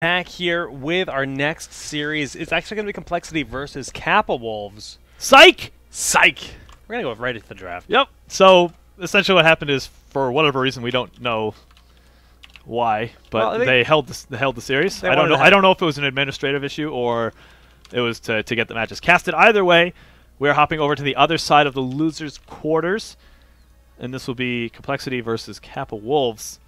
Back here with our next series. It's actually going to be Complexity versus Kappa Wolves. Psych! Psych! We're going to go right into the draft. Yep. So, essentially what happened is, for whatever reason, we don't know why, but well, they held the series. I don't know if it was an administrative issue or it was to get the matches casted. Either way, we're hopping over to the other side of the losers' quarters, and this will be Complexity versus Kappa Wolves.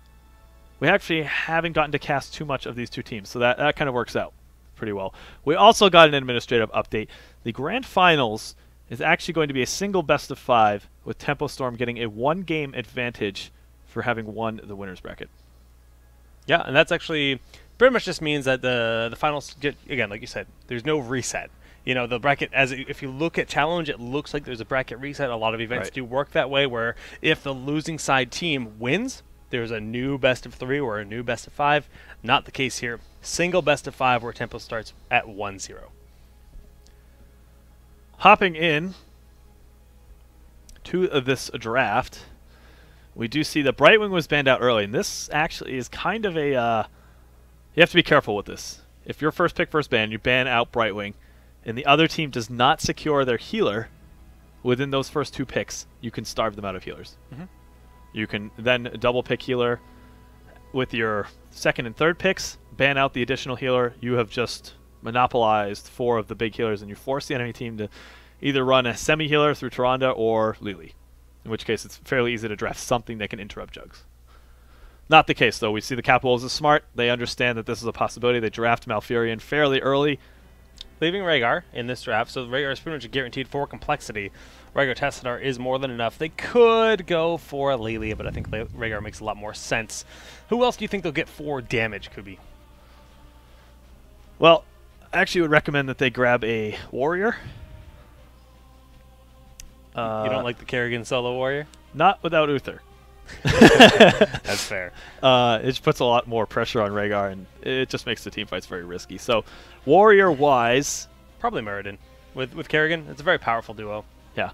We actually haven't gotten to cast too much of these two teams, so that kind of works out pretty well. We also got an administrative update. The Grand Finals is actually going to be a single best-of-5, with Tempo Storm getting a one-game advantage for having won the winner's bracket. Yeah, and that's actually pretty much just means that the finals get, again, like you said, there's no reset. You know, the bracket, if you look at Challenge, it looks like there's a bracket reset. A lot of events do work that way, where if the losing side team wins, there's a new best-of-3 or a new best-of-5. Not the case here. Single best-of-5 where Tempo starts at 1-0. Hopping in to this draft, we do see that Brightwing was banned out early, and this actually is kind of a... you have to be careful with this. If you're first pick, first ban, you ban out Brightwing, and the other team does not secure their healer within those first two picks, you can starve them out of healers. Mm-hmm. You can then double pick healer with your second and third picks, ban out the additional healer. You have just monopolized 4 of the big healers, and you force the enemy team to either run a semi-healer through Tyrande or Lily, in which case it's fairly easy to draft something that can interrupt Jugs. Not the case, though. We see the Kappa Wolves is smart. They understand that this is a possibility. They draft Malfurion fairly early, leaving Rhaegar in this draft, so Rhaegar is pretty much guaranteed for Complexity. Rhaegar Tessadar is more than enough. They could go for Lily, but I think Rhaegar makes a lot more sense. Who else do you think they'll get for damage, Kubi? Well, I actually would recommend that they grab a warrior. You don't like the Kerrigan solo warrior? Not without Uther. That's fair. It just puts a lot more pressure on Rhaegar, and it just makes the team fights very risky. So, warrior-wise, probably Muradin. With Kerrigan, it's a very powerful duo. Yeah.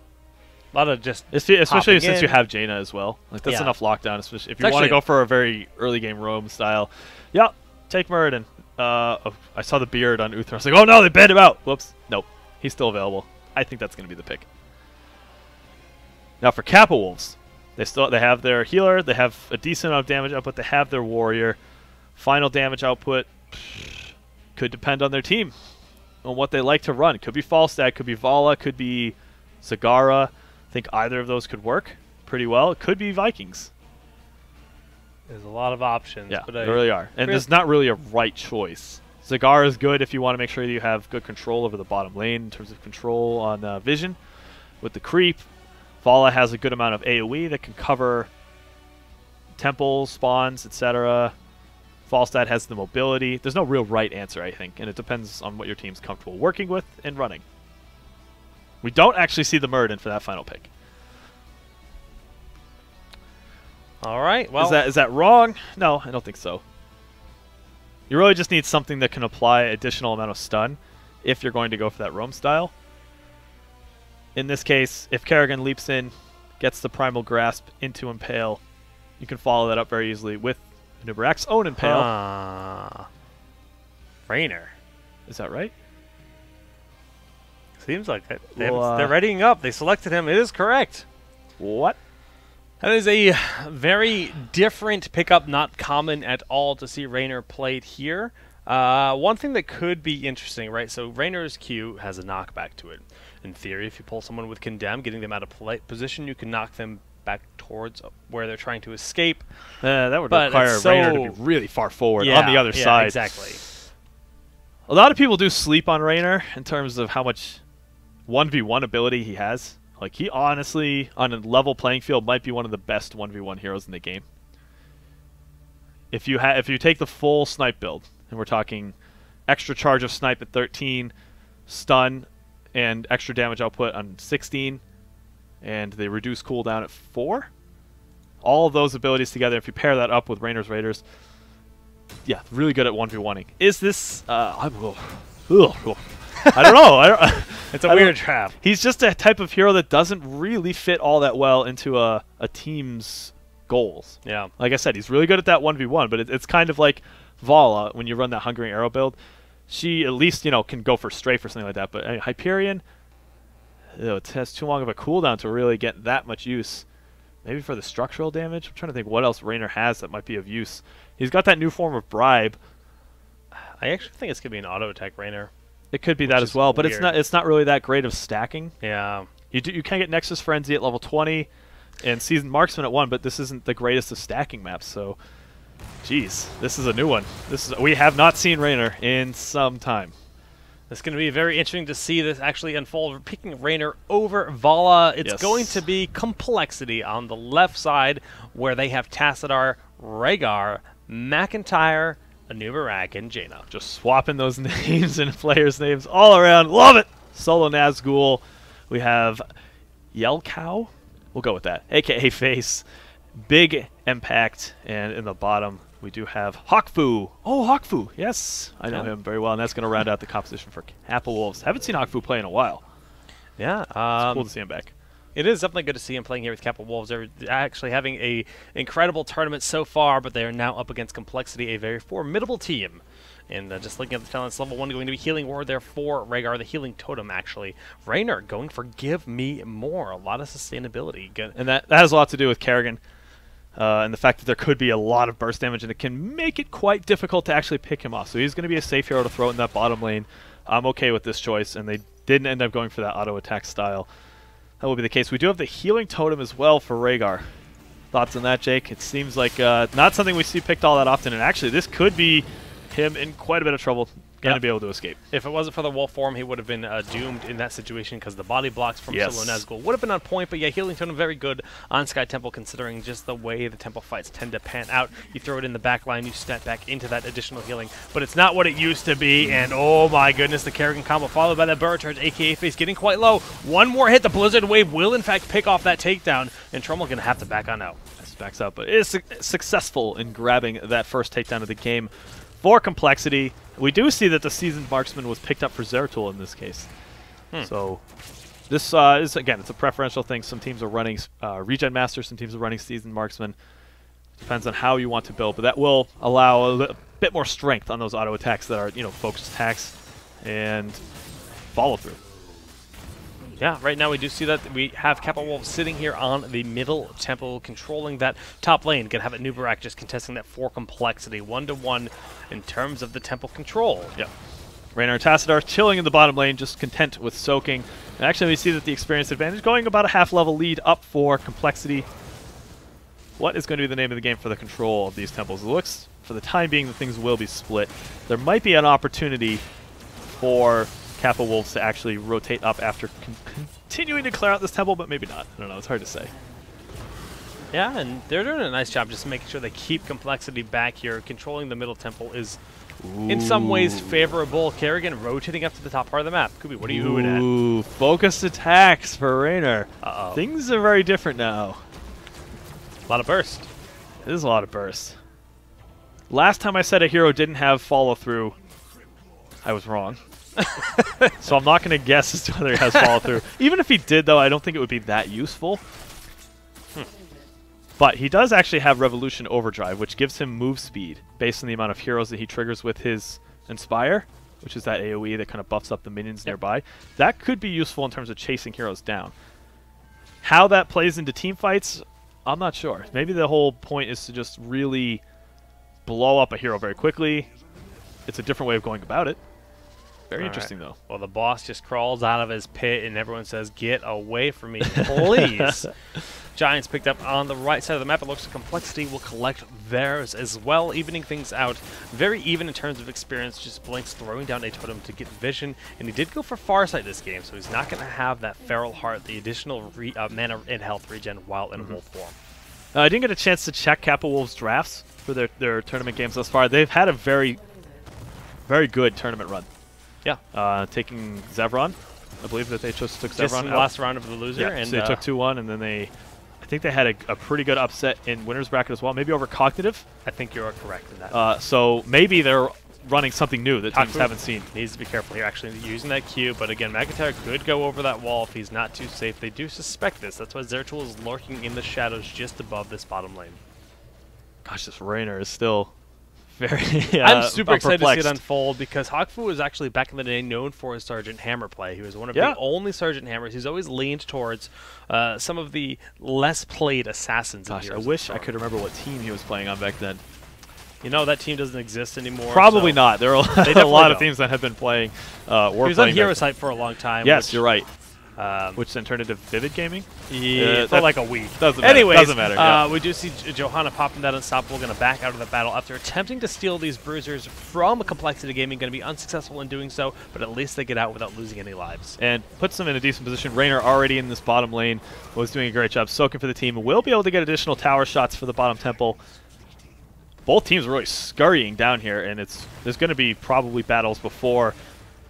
A lot of just especially since you have Jaina as well. Like, that's enough lockdown, especially if you want to go for a very early game roam style. Yeah, take Muradin. I saw the beard on Uther. I was like, oh no, they banned him out. Whoops. Nope. He's still available. I think that's going to be the pick. Now for Kappa Wolves, they have their healer. They have a decent amount of damage output. They have their warrior. Final damage output could depend on their team, on what they like to run. Could be Falstad, could be Vala, could be Zagara. I think either of those could work pretty well. It could be Vikings. There's a lot of options. Yeah, but there really are. And there's not really a right choice. Zagara is good if you want to make sure that you have good control over the bottom lane in terms of control on vision with the creep. Vala has a good amount of AoE that can cover temples, spawns, etc. Falstad has the mobility. There's no real right answer, I think, and it depends on what your team's comfortable working with and running. We don't actually see the Muradin for that final pick. All right. Well, is that wrong? No, I don't think so. You really just need something that can apply additional amount of stun if you're going to go for that roam style. In this case, if Kerrigan leaps in, gets the Primal Grasp into Impale, you can follow that up very easily with Nubarak's own Impale. Raynor. Is that right? Seems like it. They're readying up. They selected him. It is correct. What? That is a very different pickup, not common at all to see Raynor played here. One thing that could be interesting, right? So Raynor's Q has a knockback to it. In theory, if you pull someone with Condemn, getting them out of position, you can knock them back towards where they're trying to escape. That would require Raynor to be really far forward on the other side. Exactly. A lot of people do sleep on Raynor in terms of how much 1v1 ability he has. Like, he honestly, on a level playing field, might be one of the best 1v1 heroes in the game. If you take the full snipe build, and we're talking extra charge of snipe at 13, stun, and extra damage output on 16, and they reduce cooldown at 4. All of those abilities together, if you pair that up with Raynor's Raiders, yeah, really good at 1v1ing. Is this... I don't know. It's a weird trap. He's just a type of hero that doesn't really fit all that well into a team's goals. Yeah. Like I said, he's really good at that 1v1, but it's kind of like Vala, when you run that Hungering Arrow build, she at least, you know, can go for strafe or something like that. But Hyperion, it has too long of a cooldown to really get that much use. Maybe for the structural damage? I'm trying to think what else Raynor has that might be of use. He's got that new form of Bribe. I actually think it's going to be an auto attack Raynor. It could be that as well, but it's not really that great of stacking. Yeah. You can get Nexus Frenzy at level 20 and Seasoned Marksman at 1, but this isn't the greatest of stacking maps, so geez, this is a new one. We have not seen Raynor in some time. It's going to be very interesting to see this actually unfold. Picking Raynor over Vala. It's going to be compLexity on the left side, where they have Tassadar, Rhaegar, McIntyre, Anubarak, and Jaina. Just swapping those names and players' names all around. Love it! Solo Nazgul. We have Yelcow. We'll go with that. AKA Face. Big Impact. And in the bottom, we do have Hawkfu. Oh, Hawkfu. Yes, I know him very well, and that's going to round out the composition for Kappa Wolves. Haven't seen Hawkfu play in a while. Yeah. It's cool to see him back. It is definitely good to see him playing here with Kappa Wolves. They're actually having a incredible tournament so far, but they are now up against compLexity, a very formidable team. And just looking at the talents, level 1 going to be Healing Ward there for Rhaegar, the Healing Totem, actually. Raynor going for Give Me More. A lot of sustainability. Good. And that has a lot to do with Kerrigan. And the fact that there could be a lot of burst damage, and it can make it quite difficult to actually pick him off. So he's going to be a safe hero to throw in that bottom lane. I'm okay with this choice, and they didn't end up going for that auto attack style. That will be the case. We do have the Healing Totem as well for Rhaegar. Thoughts on that, Jake? It seems like not something we see picked all that often, and actually this could be him in quite a bit of trouble. Going to be able to escape. If it wasn't for the wolf form, he would have been doomed in that situation because the body blocks from Solo Nazgul would have been on point. But yeah, Healing Totem very good on Sky Temple, considering just the way the Temple fights tend to pan out. You throw it in the back line, you step back into that additional healing. But it's not what it used to be, and oh my goodness, the Kerrigan combo followed by that Burrow Charge, aka Face, getting quite low. One more hit, the Blizzard Wave will in fact pick off that takedown, and Trommel going to have to back on out. Backs out, but is successful in grabbing that first takedown of the game for compLexity. We do see that the Seasoned Marksman was picked up for Zeratul in this case. So this is, again, it's a preferential thing. Some teams are running Regen Master, some teams are running Seasoned Marksman. Depends on how you want to build, but that will allow a bit more strength on those auto attacks that are, you know, focused attacks and follow through. Yeah, right now we do see that we have Kappa Wolves sitting here on the middle temple, controlling that top lane. Gonna have it Anubarak just contesting that for compLexity, 1-to-1 in terms of the temple control. Yeah. Raynor and Tassadar chilling in the bottom lane, just content with soaking. And actually, we see that the experience advantage going about a half-level lead up for compLexity. What is going to be the name of the game for the control of these temples? It looks, for the time being, that things will be split. There might be an opportunity for Kappa Wolves to actually rotate up after continuing to clear out this temple, but maybe not. I don't know. It's hard to say. Yeah, and they're doing a nice job just making sure they keep compLexity back here. Controlling the middle temple is, in some ways, favorable. Kerrigan rotating up to the top part of the map. Kubi, what are you hooing at? Ooh, focused attacks for Raynor. Things are very different now. A lot of burst. It is a lot of burst. Last time I said a hero didn't have follow-through, I was wrong. So I'm not going to guess as to whether he has follow-through. Even if he did, though, I don't think it would be that useful. But he does actually have Revolution Overdrive, which gives him move speed based on the amount of heroes that he triggers with his Inspire, which is that AoE that kind of buffs up the minions nearby. That could be useful in terms of chasing heroes down. How that plays into team fights, I'm not sure. Maybe the whole point is to just really blow up a hero very quickly. It's a different way of going about it. Very interesting, though. Well, the boss just crawls out of his pit, and everyone says, "Get away from me, please." Giants picked up on the right side of the map. It looks like compLexity will collect theirs as well, evening things out. Very even in terms of experience. Just Blinks throwing down a totem to get vision, and he did go for Farsight this game, so he's not going to have that Feral Heart, the additional mana and health regen while in wolf form. I didn't get a chance to check Kappa Wolves' drafts for their tournament games thus far. They've had a very, very good tournament run. Yeah. Taking Zevron. I believe that they just took Zevron just in the last round of the loser. Yeah, and so they took 2-1, and then I think they had a pretty good upset in winner's bracket as well, maybe over Cognitive. I think you're correct in that. So maybe they're running something new that teams haven't seen. Needs to be careful here, actually, using that Q. But again, McIntyre could go over that wall if he's not too safe. They do suspect this. That's why Zeratul is lurking in the shadows just above this bottom lane. Gosh, this Raynor is still very I'm super excited to see it perplexed. unfold because Hawkfu was actually back in the day known for his Sergeant Hammer play. He was one of the only Sergeant Hammers. He's always leaned towards some of the less played assassins. Gosh, I wish I could remember what team he was playing on back then. You know, that team doesn't exist anymore. Probably so not. There are a lot of teams that have been playing. He was on Hero Site for a long time. Yes, you're right. Which then turned into Vivid Gaming? Yeah, for like a week. Doesn't matter. Anyways, doesn't matter. We do see Johanna popping that unstoppable, going to back out of the battle after attempting to steal these bruisers from compLexity Gaming, going to be unsuccessful in doing so, but at least they get out without losing any lives. And puts them in a decent position. Raynor already in this bottom lane was doing a great job soaking for the team. Will be able to get additional tower shots for the bottom temple. Both teams are really scurrying down here, and there's going to be probably battles before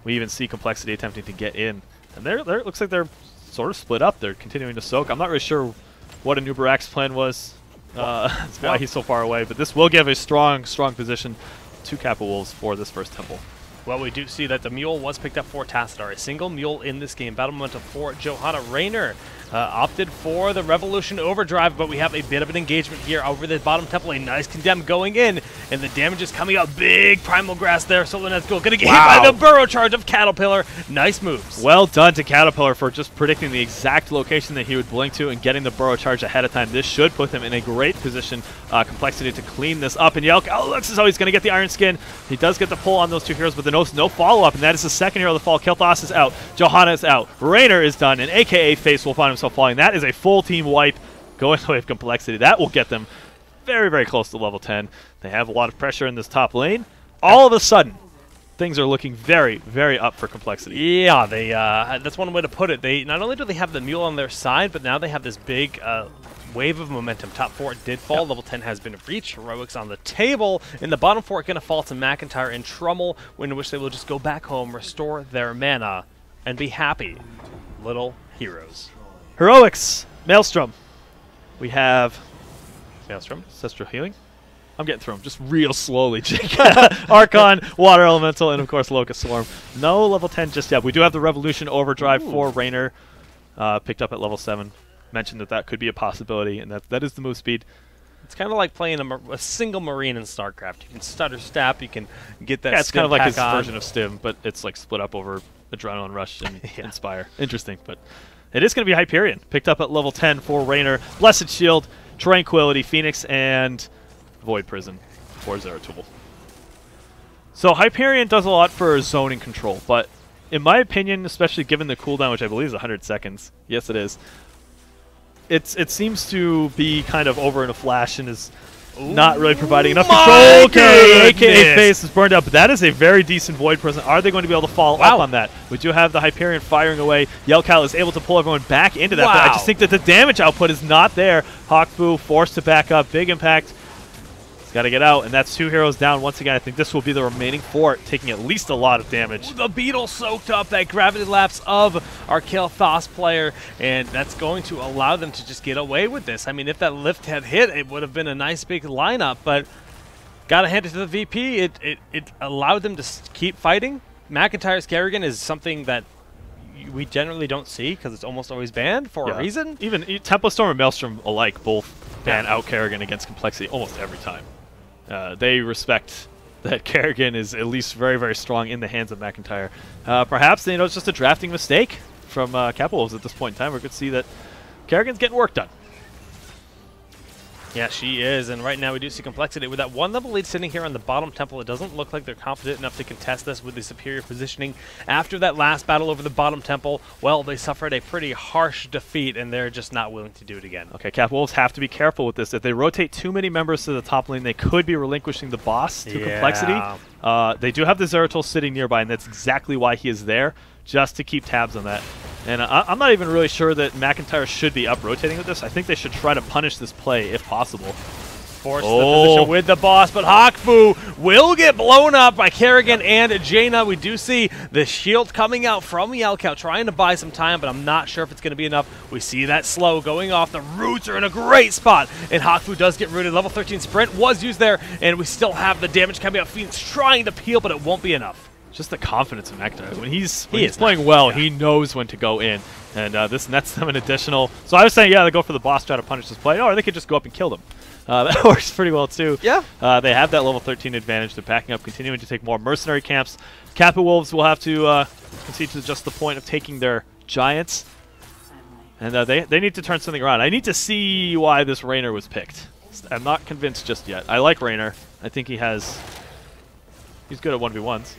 we even see compLexity attempting to get in. And it looks like they're sort of split up. They're continuing to soak. I'm not really sure what Anubarak's plan was. That's why he's so far away. But this will give a strong position to Kappa Wolves for this first temple. Well, we do see that the mule was picked up for Tassadar. A single mule in this game. Battle momentum for Johanna. Raynor opted for the Revolution Overdrive, but we have a bit of an engagement here over the bottom temple. A nice condemn going in, and the damage is coming out. Big Primal Grass there. Solanet's going to get hit by the Burrow Charge of Caterpillar. Nice moves. Well done to Caterpillar for just predicting the exact location that he would blink to and getting the Burrow Charge ahead of time. This should put him in a great position, compLexity, to clean this up. And Yelk, looks as though he's going to get the Iron Skin. He does get the pull on those two heroes, but the no follow-up, and that is the second hero of the fall. Kilthos is out. Johanna is out. Raynor is done, and AKA Face will find himself falling. That is a full team wipe going away from compLexity. That will get them very, very close to level 10. They have a lot of pressure in this top lane. All of a sudden, things are looking very, very up for compLexity. Yeah, they that's one way to put it. They not only do they have the mule on their side, but now they have this big wave of momentum. Top 4 did fall. Level 10 has been reached. Heroics on the table. In the bottom 4, going to fall to McIntyre and Trummel, in which they will just go back home, restore their mana, and be happy. Little heroes. Heroics, Maelstrom. We have Maelstrom, Ancestral Healing. I'm getting through them just real slowly, Jake. Archon, Water Elemental, and of course Locust Swarm. No level 10 just yet. We do have the Revolution Overdrive for Raynor, picked up at level 7. Mentioned that could be a possibility, and that is the move speed. It's kind of like playing a single Marine in StarCraft. You can stutter step, you can get that. Yeah, it's kind of like his on. version of Stim, but it's like split up over Adrenaline Rush and Inspire. Interesting, but it is going to be Hyperion. Picked up at level 10 for Raynor. Blessed Shield, Tranquility, Phoenix, and Void Prison for Zeratul. So Hyperion does a lot for zoning control, but in my opinion, especially given the cooldown, which I believe is 100 seconds, yes it is, it seems to be kind of over in a flash and is not really providing enough control. Okay, AKA Face is burned up, but that is a very decent Void Prison. Are they going to be able to follow up on that? We do have the Hyperion firing away. Yelkal is able to pull everyone back into that, but I just think that the damage output is not there. Hawkfu forced to back up. Big impact. He's got to get out, and that's 2 heroes down. Once again, I think this will be the remaining 4, taking at least a lot of damage. The Beetle soaked up that gravity lapse of our Kilthos player, and that's going to allow them to just get away with this. I mean, if that lift had hit, it would have been a nice big lineup, but got to hand it to the VP. It allowed them to keep fighting. McIntyre's Kerrigan is something that we generally don't see because it's almost always banned for a reason. Even Tempo Storm and Maelstrom alike both ban out Kerrigan against compLexity almost every time. They respect that Kerrigan is at least very, very strong in the hands of McIntyre. Perhaps it's just a drafting mistake from Kappa Wolves at this point in time. We could see that Kerrigan's getting work done. Yeah, she is, and right now we do see compLexity with that 1 level lead sitting here on the bottom temple. It doesn't look like they're confident enough to contest this with the superior positioning. After that last battle over the bottom temple, well, they suffered a pretty harsh defeat, and they're just not willing to do it again. Okay, Kappa Wolves have to be careful with this. If they rotate too many members to the top lane, they could be relinquishing the boss to compLexity. They do have the Zeratul sitting nearby, and that's exactly why he is there, just to keep tabs on that. And I'm not even really sure that McIntyre should be up rotating with this. I think they should try to punish this play if possible. Force the position with the boss, but Hawkfu will get blown up by Kerrigan and Jaina. We do see the shield coming out from Yelkow, trying to buy some time, but I'm not sure if it's going to be enough. We see that slow going off. The roots are in a great spot, and Hawkfu does get rooted. Level 13 sprint was used there, and we still have the damage coming out. Phoenix trying to peel, but it won't be enough. Just the confidence in McIntyre. When he's playing well, he knows when to go in. And this nets them an additional. So I was saying, they go for the boss, try to punish this play. Or they could just go up and kill them. That works pretty well too. Yeah. They have that level 13 advantage. They're backing up, continuing to take more mercenary camps. Kappa Wolves will have to concede to just the point of taking their giants. And they need to turn something around. I need to see why this Raynor was picked. I'm not convinced just yet. I like Raynor. I think he's good at 1v1s.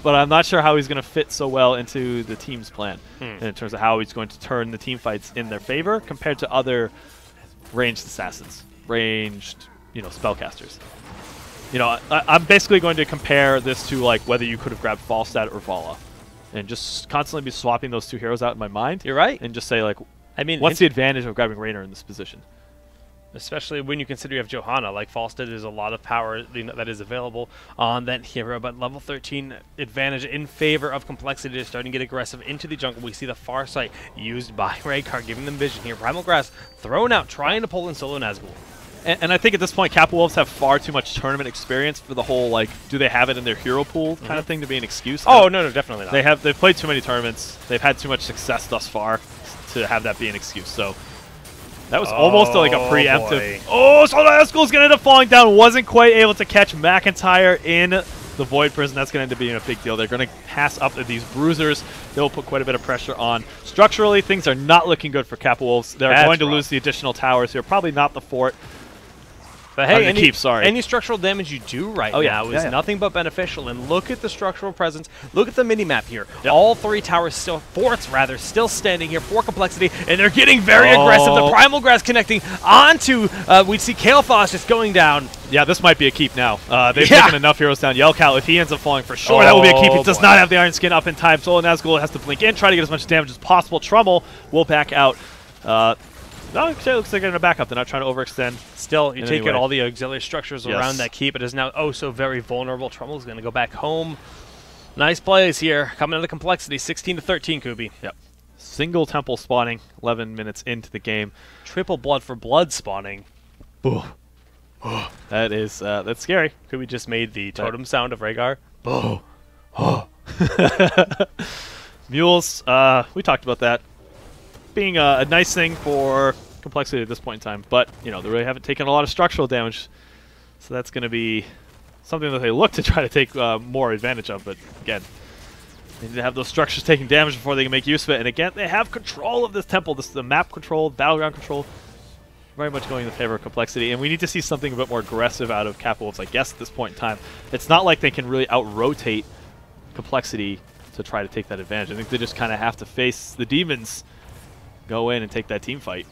But I'm not sure how he's going to fit so well into the team's plan in terms of how he's going to turn the team fights in their favor compared to other ranged assassins, ranged, spellcasters. I'm basically going to compare this to like whether you could have grabbed Falstad or Vala, and just constantly be swapping those two heroes out in my mind. You're right. And just say like, what's the advantage of grabbing Raynor in this position? Especially when you consider you have Johanna. Like, Falstad is a lot of power that is available on that hero, but level 13 advantage in favor of compLexity is starting to get aggressive into the jungle. We see the Farsight used by Rhaegar, giving them vision here. Primal Grass thrown out, trying to pull in solo Nazgul. And I think at this point, Kappa Wolves have far too much tournament experience for the whole, like, do they have it in their hero pool kind of thing to be an excuse. Oh, no, definitely not. They've played too many tournaments. They've had too much success thus far to have that be an excuse. So that was almost like a preemptive. Boy. Oh, Solo Nazgul's going to end up falling down. Wasn't quite able to catch McIntyre in the Void Prison. That's going to end up being a big deal. They're going to pass up these bruisers. They will put quite a bit of pressure on. Structurally, things are not looking good for Kappa Wolves. They're going to lose the additional towers here. Probably not the fort. But hey, any structural damage you do now is nothing but beneficial. And look at the structural presence. Look at the mini-map here. Yep. All three towers, forts still standing here for compLexity, and they're getting very aggressive. The Primal Grass connecting onto, we see Kael'thas just going down. Yeah, this might be a keep now. They've taken enough heroes down. Yellcow, if he ends up falling for sure, that will be a keep. He does not have the Iron Skin up in time. Solo Nazgul has to blink in, try to get as much damage as possible. Trummel will back out. No, it looks like they're going to back up. They're not trying to overextend. Still, you take out all the auxiliary structures around that keep. It is now so very vulnerable. Trummel's going to go back home. Nice plays here. Coming into compLexity, 16 to 13, Kubi. Yep. Single temple spawning 11 minutes into the game. Triple blood for blood spawning. Boo. That is, that's scary. Kubi just made the totem sound of Rhaegar. Boo. Mules, we talked about that being a nice thing for compLexity at this point in time, but they really haven't taken a lot of structural damage, so that's going to be something that they look to try to take more advantage of. But again, they need to have those structures taking damage before they can make use of it. And again, they have control of this temple. This is the map control, battleground control, very much going in favor of compLexity, and we need to see something a bit more aggressive out of Kappa Wolves, I guess, at this point in time. It's not like they can really out-rotate compLexity to try to take that advantage. I think they just kind of have to face the demons, go in and take that team fight.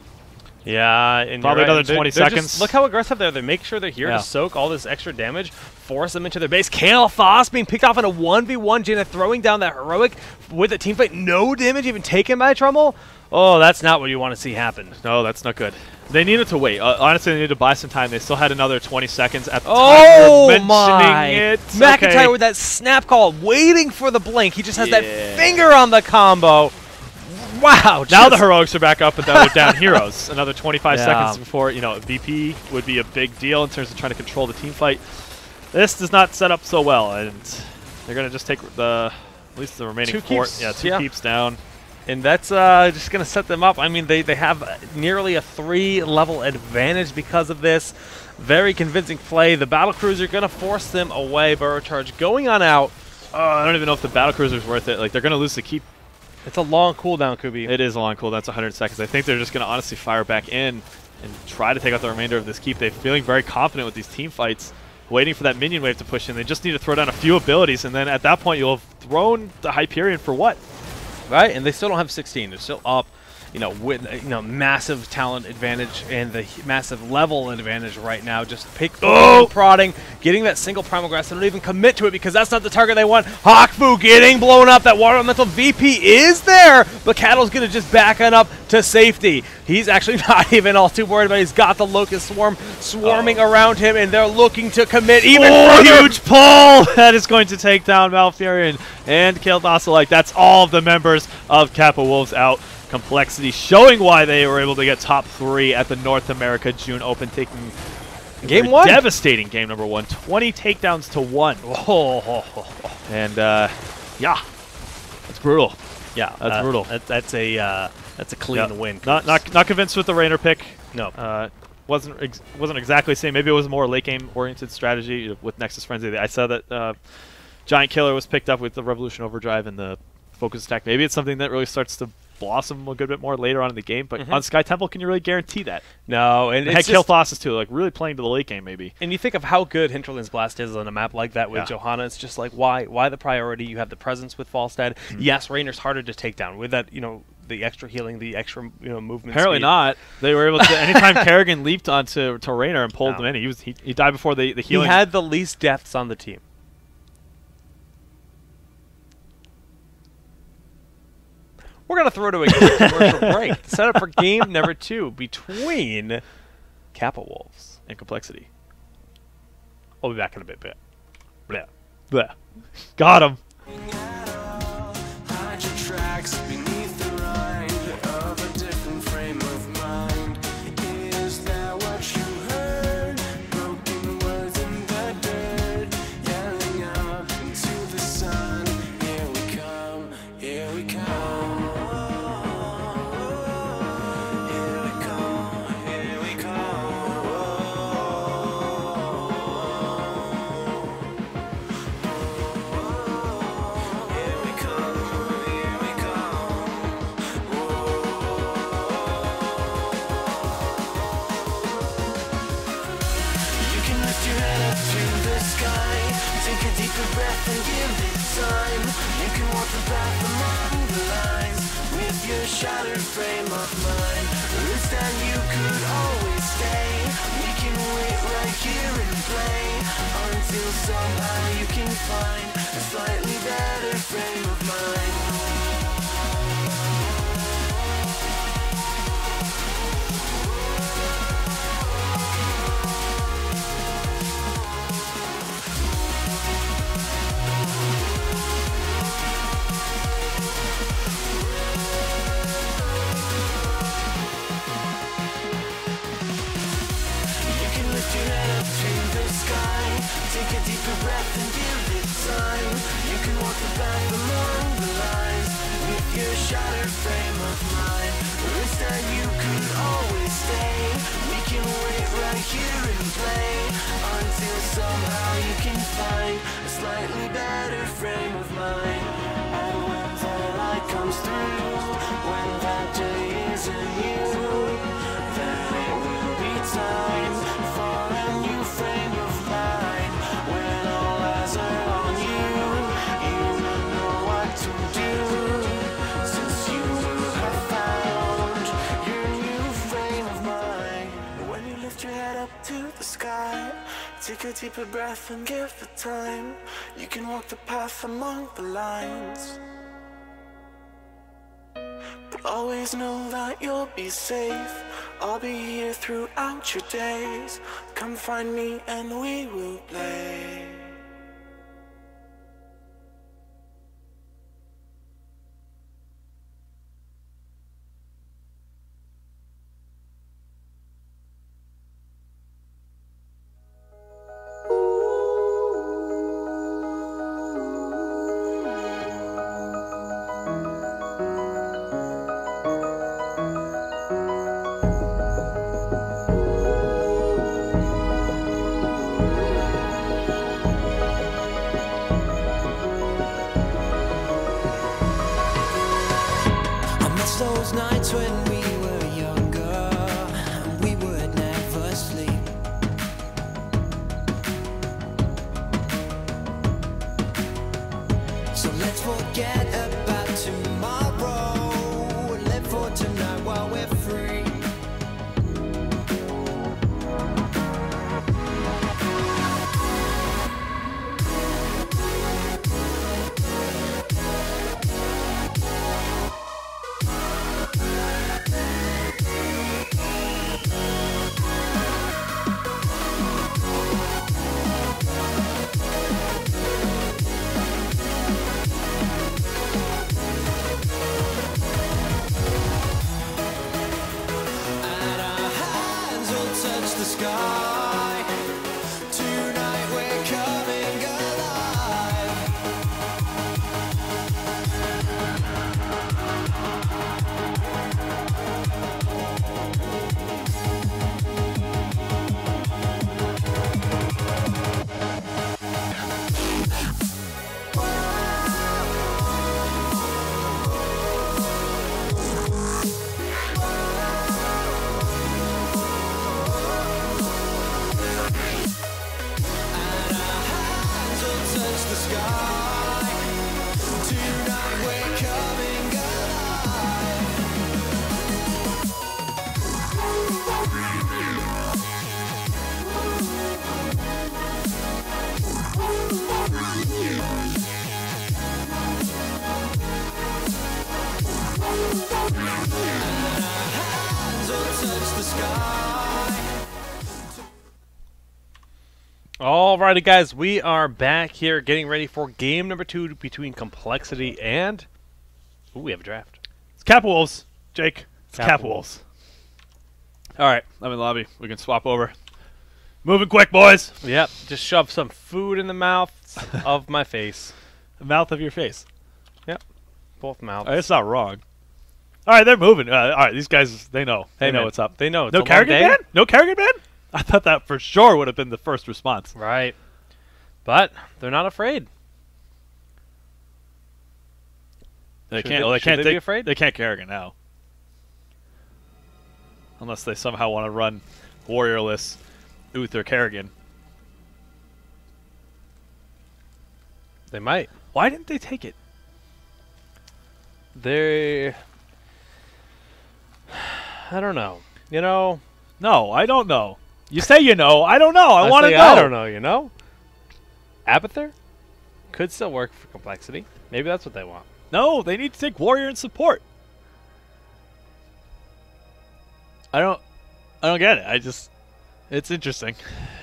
Yeah, and probably another 20 seconds. Look how aggressive they are. They make sure they're here to soak all this extra damage, force them into their base. Kael'thas being picked off in a 1v1. Jaina throwing down that heroic with a team fight. No damage even taken by Trummel. Oh, that's not what you want to see happen. No, that's not good. They needed to wait. Honestly, they needed to buy some time. They still had another 20 seconds at the time we're mentioning it. McIntyre with that snap call, waiting for the blink. He just has that finger on the combo. Wow. Now the heroics are back up, but they're down heroes. Another 25 seconds before, VP would be a big deal in terms of trying to control the team fight. This does not set up so well, and they're going to just take at least the remaining fort. Two keeps down. And that's just going to set them up. I mean, they have nearly a 3-level advantage because of this. Very convincing play. The battlecruiser going to force them away. Burrow charge going on out. I don't even know if the battlecruiser is worth it. Like, they're going to lose the keep. It's a long cooldown, Kubi. It is a long cooldown. It's 100 seconds. I think they're just going to honestly fire back in and try to take out the remainder of this keep. They're feeling very confident with these team fights, waiting for that minion wave to push in. They just need to throw down a few abilities, and then at that point you'll have thrown the Hyperion for what? Right, and they still don't have 16. They're still up, with massive talent advantage and the massive level advantage right now. Just prodding, getting that single Primal Grass. They don't even commit to it because that's not the target they want. Hawkfu getting blown up. That water elemental VP is there, but Cattle's going to just back on up to safety. He's actually not even all too worried about it. He's got the Locust Swarm swarming around him, and they're looking to commit even further. Huge pull! That is going to take down Malfurion and Kael'thas alike. That's all of the members of Kappa Wolves out. compLexity showing why they were able to get top 3 at the North America June Open, taking game 1. Devastating game number 1. 20 takedowns to 1. And yeah, that's brutal. Yeah, that's brutal. That's a clean win. Not convinced with the Raynor pick. No. wasn't exactly the same. Maybe it was a more late game oriented strategy with Nexus Frenzy. I saw that Giant Killer was picked up with the Revolution Overdrive and the Focus Attack. Maybe it's something that really starts to blossom a good bit more later on in the game, but on Sky Temple, can you really guarantee that? No, and heck, Kill Thassus too, like really playing to the late game maybe. And you think of how good Hinterland's Blast is on a map like that with Johanna. It's just like why the priority? You have the presence with Falstad. Yes, Rainer's harder to take down with that, the extra healing, the extra movement. Apparently speed. Not. They were able to anytime Kerrigan leaped onto Rainer and pulled them in. He died before the healing. He had the least deaths on the team. We're going to throw to a commercial break. Set up for game number 2 between Kappa Wolves and compLexity. We'll be back in a bit. Blah. Blah. Got him. Shattered frame of mind. This time you could always stay. We can wait right here and play until somehow you can find a slightly better frame of mind. Take a deeper breath and give it time. You can walk the path along the lines with your shattered frame of mind. This time you could always stay. We can wait right here and play until somehow you can find a slightly better frame of mind. And when the light comes through, when that day isn't you, then it will be time for a new frame of mind. Take a deeper breath and give it time. You can walk the path among the lines, but always know that you'll be safe. I'll be here throughout your days. Come find me and we will play. Those nights when we were younger and we would never sleep. So let's forget about tomorrow and live for tonight while we're free. we're coming alive. Hands will touch the sky. Alrighty, guys, we are back here getting ready for game number 2 between compLexity and... Ooh, we have a draft. It's Kappa Wolves, Jake. It's Kappa Kappa Wolves. All right, I'm in lobby. We can swap over. Moving quick, boys. Yep, just shove some food in the mouth of my face. The mouth of your face. Yep, both mouths. It's not wrong. All right, they're moving. All right, these guys, they know. They know man, what's up. They know. It's No a long Kerrigan day. ban? No Kerrigan ban? I thought that for sure would have been the first response. Right. But they're not afraid. They Should can't. they- Well, they should can't. they be afraid? They can't Kerrigan now, unless they somehow want to run warriorless Uther Kerrigan. They might. Why didn't they take it? They... I don't know. You know... No, I don't know. You say you know. I don't know. I want to say know. I don't know, you know? Abathur? Could still work for compLexity. Maybe that's what they want. No, they need to take warrior and support. I don't get it. It's interesting.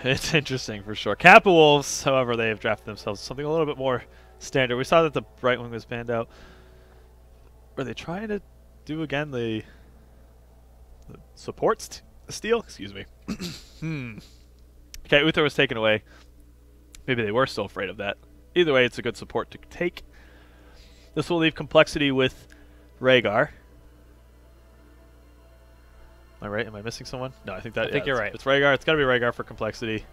It's interesting for sure. Kappa Wolves, however, they have drafted themselves something a little bit more standard. We saw that the Brightwing was banned out. Were they trying to do again the support steal? Excuse me. Okay, Uther was taken away. Maybe they were still afraid of that. Either way, it's a good support to take. This will leave compLexity with Rhaegar. Am I right? Am I missing someone? No, I think you're right. It's Rhaegar. It's got to be Rhaegar for compLexity.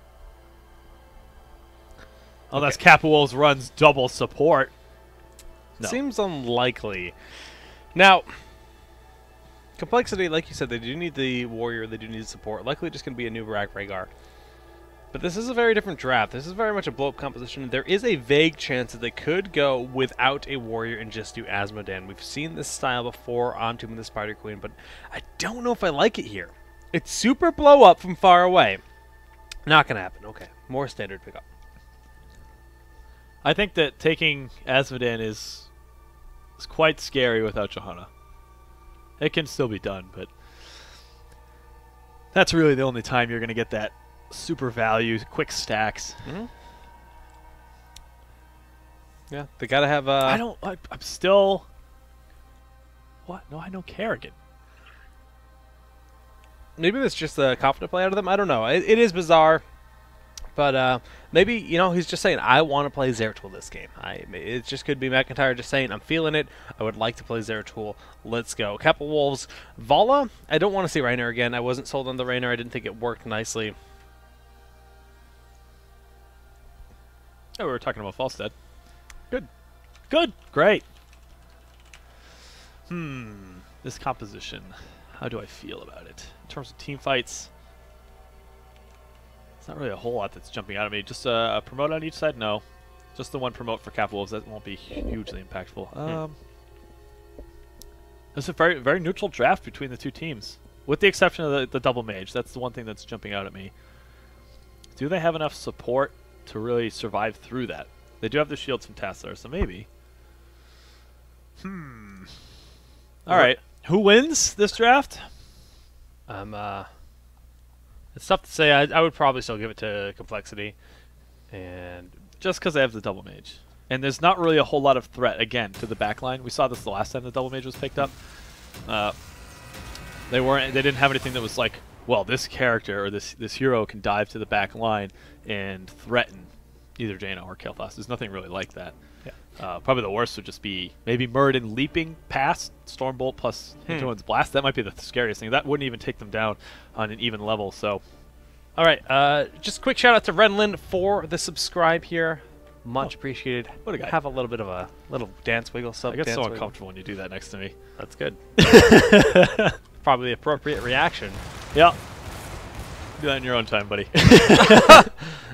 Unless Kappa Wolves runs double support. No. Seems unlikely. Now, compLexity, like you said, they do need the warrior, they do need support. Likely just going to be a new Rhaegar. But this is a very different draft. This is very much a blow-up composition. There is a vague chance that they could go without a warrior and just do Asmodan. We've seen this style before on Tomb of the Spider Queen, but I don't know if I like it here. It's super blow-up from far away. Not going to happen. Okay, more standard pickup. I think that taking Asmodan is quite scary without Johanna. It can still be done, but that's really the only time you're going to get that super value, quick stacks. Mm-hmm. Yeah, they got to have... I'm still... What? No, I know Kerrigan. Maybe that's just a confident play out of them. I don't know. It is bizarre. But maybe, you know, he's just saying, I want to play Zeratul this game. It just could be McIntyre just saying, I'm feeling it. I would like to play Zeratul. Let's go. Kappa Wolves. Vala, I don't want to see Raynor again. I wasn't sold on the Raynor. I didn't think it worked nicely. Oh, we were talking about Falstead. Good. Good. Great. This composition. How do I feel about it? In terms of team fights, it's not really a whole lot that's jumping out at me. Just a promote on each side? No. Just the one promote for Kappa Wolves. That won't be hugely impactful. It's a very, very neutral draft between the two teams. With the exception of the double mage. That's the one thing that's jumping out at me. Do they have enough support to really survive through that? They do have the shields from Tassler, so maybe. Alright. Who wins this draft? It's tough to say. I would probably still give it to compLexity. And Just because they have the double mage. And there's not really a whole lot of threat, again, to the backline. We saw this the last time the double mage was picked up. They didn't have anything that was like, well, this character or this hero can dive to the back line and threaten either Jaina or Kael'thas. There's nothing really like that. yeah. Probably the worst would just be maybe Muradin leaping past Stormbolt plus Hinterland's Blast. That might be the scariest thing. That wouldn't even take them down on an even level. So, all right, just a quick shout out to Renlin for the subscribe here. Much appreciated. what a guy. Have a little bit of a little dance wiggle. I get dance so wiggle. uncomfortable when you do that next to me. That's good. Probably the appropriate reaction. Yeah. Do that in your own time, buddy.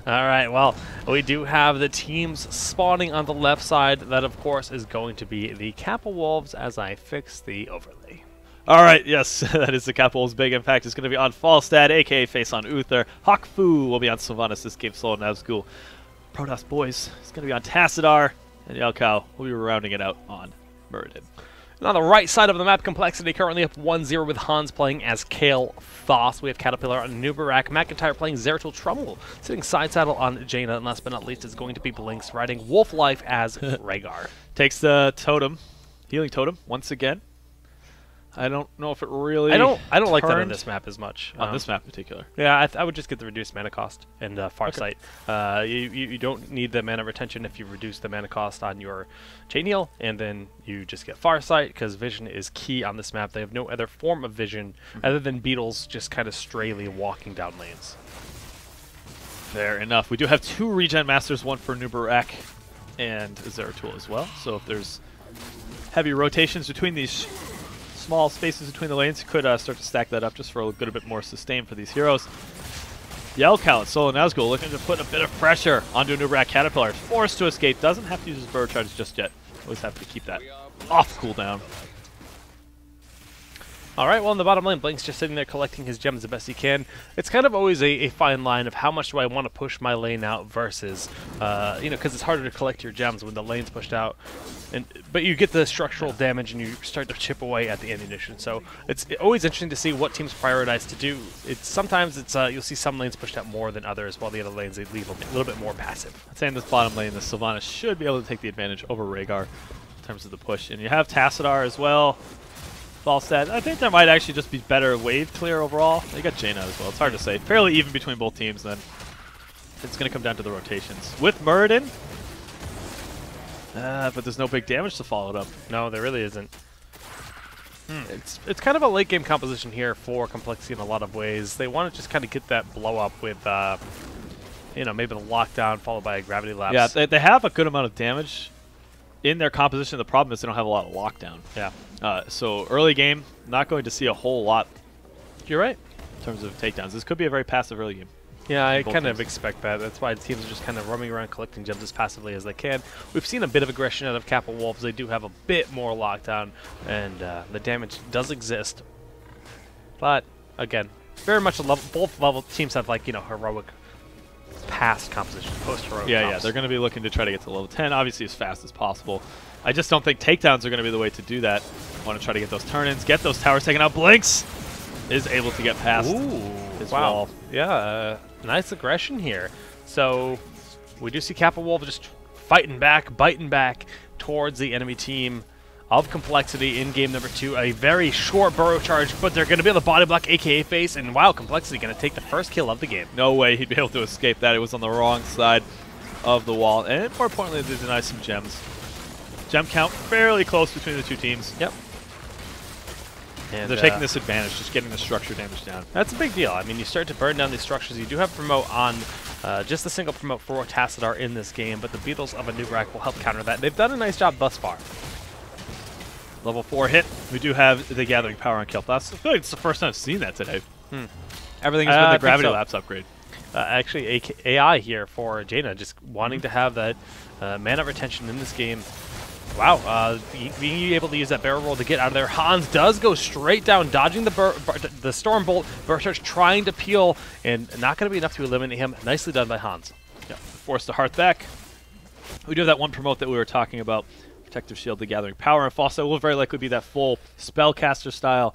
All right, well, we do have the teams spawning on the left side. That, of course, is going to be the Kappa Wolves as I fix the overlay. All right, yes, that is the Kappa Wolves' big impact. It's going to be on Falstad, a.k.a. Face on Uther. Hawkfu will be on Sylvanas, this game solo Nazgul. Protoss Boys is going to be on Tassadar, and Yelkow will be rounding it out on Muradin. And on the right side of the map, compLexity currently up 1-0 with Hans playing as Kale Thoth. We have Caterpillar on Nubarak, McIntyre playing Zeratul Trummel, sitting side saddle on Jaina, and last but not least is going to be Blinks riding Wolf Life as Rhaegar. Takes the totem, healing totem, once again. I don't know if it really I don't like that on this map as much. On this map in particular. Yeah, I would just get the reduced mana cost and Farsight. You don't need the mana retention if you reduce the mana cost on your chain heal, and then you just get Farsight because vision is key on this map. They have no other form of vision other than beetles just kind of strayly walking down lanes. Fair enough. We do have 2 regen masters, one for Nubarak and Zeratul as well. So if there's heavy rotations between these small spaces between the lanes, you could start to stack that up just for a good bit more sustain for these heroes. Yelkow and Solo Nazgul looking to put a bit of pressure onto Nubarak Caterpillar. Forced to escape, doesn't have to use his burrow charge just yet. Always have to keep that off cooldown. All right, well, in the bottom lane, Blink's just sitting there collecting his gems the best he can. It's kind of always a fine line of how much do I want to push my lane out versus, you know, because it's harder to collect your gems when the lane's pushed out. But you get the structural damage and you start to chip away at the ammunition. So it's always interesting to see what teams prioritize to do. Sometimes you'll see some lanes pushed out more than others, while the other lanes they leave a little bit more passive. I'd say in this bottom lane, the Sylvanas should be able to take the advantage over Rhaegar in terms of the push. And you have Tassadar as well. Falstad. I think there might actually just be better wave clear overall. They got Jaina as well. It's hard to say. Fairly even between both teams then. It's going to come down to the rotations. With Muradin, but there's no big damage to follow it up. No, there really isn't. It's kind of a late game composition here for compLexity in a lot of ways. They want to just kind of get that blow up with, you know, maybe the lockdown followed by a gravity lapse. Yeah, they have a good amount of damage in their composition. The problem is they don't have a lot of lockdown. Yeah. So early game, not going to see a whole lot. You're right. In terms of takedowns. This could be a very passive early game. Yeah, I kind of expect that. That's why the teams are just kind of roaming around collecting gems as passively as they can. We've seen a bit of aggression out of Kappa Wolves. They do have a bit more lockdown, and the damage does exist. But, again, very much both teams have, like, you know, heroic past composition, post-heroic Yeah, they're going to be looking to try to get to level 10, obviously as fast as possible. I just don't think takedowns are going to be the way to do that. Want to try to get those turn-ins, get those towers taken out. Blinks is able to get past his wall. Yeah, nice aggression here. So we do see Kappa Wolf just fighting back, biting back towards the enemy team of compLexity in game number 2. A very short burrow charge, but they're going to be on the body block, a.k.a. Face, and wow, compLexity going to take the first kill of the game. No way he'd be able to escape that. It was on the wrong side of the wall, and more importantly, they deny some gems. Gem count fairly close between the two teams. Yep. And they're taking this advantage, just getting the structure damage down. That's a big deal. I mean, you start to burn down these structures. You do have promote on just the single promote for Tassadar in this game, but the Beetles of a Nubarak will help counter that. They've done a nice job thus far. Level 4 hit. We do have the Gathering Power on Kel'Thas. I feel like it's the first time I've seen that today. Everything has been the Gravity Lapse upgrade. Actually, AI here for Jaina, just wanting to have that mana retention in this game. Wow, being able to use that barrel roll to get out of there. Hans does go straight down, dodging the Storm Bolt. Burchard's trying to peel, and not going to be enough to eliminate him. Nicely done by Hans. Yeah, force the Hearth back. We do have that one promote that we were talking about. Protective Shield, the Gathering Power, and Falstad will very likely be that full Spellcaster style.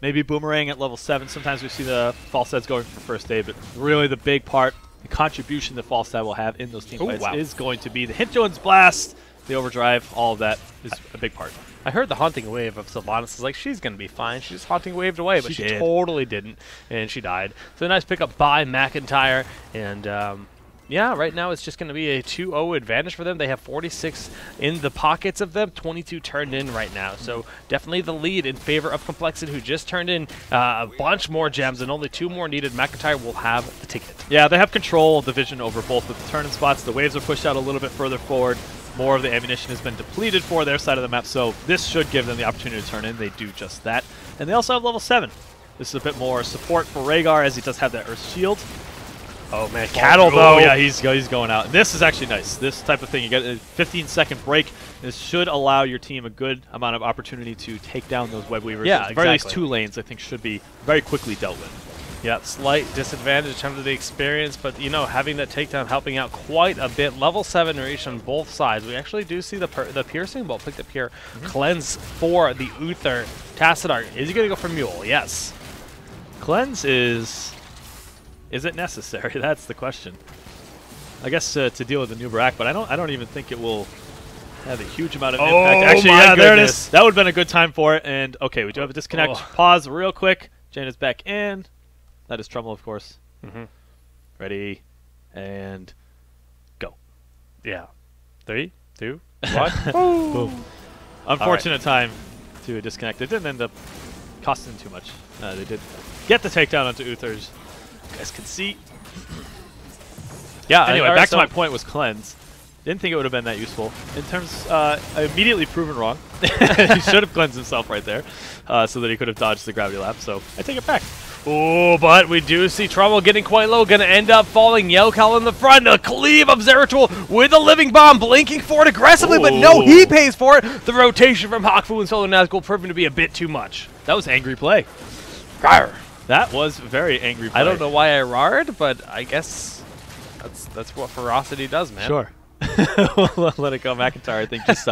Maybe Boomerang at level 7. Sometimes we see the Falstads going for first aid, but really the big part, the contribution that Falstad will have in those team fights is going to be the Hint Jones Blast, the Overdrive, all of that is a big part. I heard the Haunting Wave of Sylvanas is like, she's going to be fine. She just Haunting Waved away, but she totally didn't, and she died. So a nice pickup by McIntyre, and yeah, right now it's just going to be a 2-0 advantage for them. They have 46 in the pockets of them, 22 turned in right now. So definitely the lead in favor of compLexity, who just turned in a bunch more gems and only 2 more needed. McIntyre will have the ticket. Yeah, they have control of the vision over both of the turn-in spots. The waves are pushed out a little bit further forward. More of the ammunition has been depleted for their side of the map, so this should give them the opportunity to turn in. They do just that. And they also have level 7. This is a bit more support for Rhaegar, as he does have that Earth Shield. Oh man, Cattle though. Oh yeah, he's going out. And this is actually nice. This type of thing, you get a 15-second break. This should allow your team a good amount of opportunity to take down those web weavers. Yeah, At the very least, exactly. 2 lanes I think should be very quickly dealt with. Yeah, slight disadvantage in terms of the experience, but you know, having that takedown helping out quite a bit. Level 7 reach on both sides. We actually do see the piercing bolt picked up here. Cleanse for the Uther. Tassadar, is he going to go for Mule? Yes. Cleanse is it necessary? That's the question. I guess to deal with the new Barak, but I don't even think it will have a huge amount of impact. Actually, my yeah, there it goodness. is. That would have been a good time for it. And okay, we do have a disconnect. Oh. Pause real quick. Jaina's back in. That is Trummel, of course. Ready, and go. Yeah. 3, 2, 1. Boom. Unfortunate time to disconnect. It didn't end up costing too much. They did get the takedown onto Uthers. You guys can see. Yeah. Anyway, alright, back so to my point was Cleanse. Didn't think it would have been that useful. In terms, immediately proven wrong. He should have cleansed himself right there, so that he could have dodged the gravity lap. So I take it back. Oh, but we do see Trouble getting quite low. Going to end up falling. Yelkal in the front. A cleave of Zeratul with a living bomb. Blinking for it aggressively, but no, he pays for it. The rotation from Hakfu and Solo Nazgul proving to be a bit too much. That was angry play. Rawr. That was very angry play. I don't know why I roared, but I guess that's what ferocity does, man. Sure. We'll let it go. McIntyre, I think, just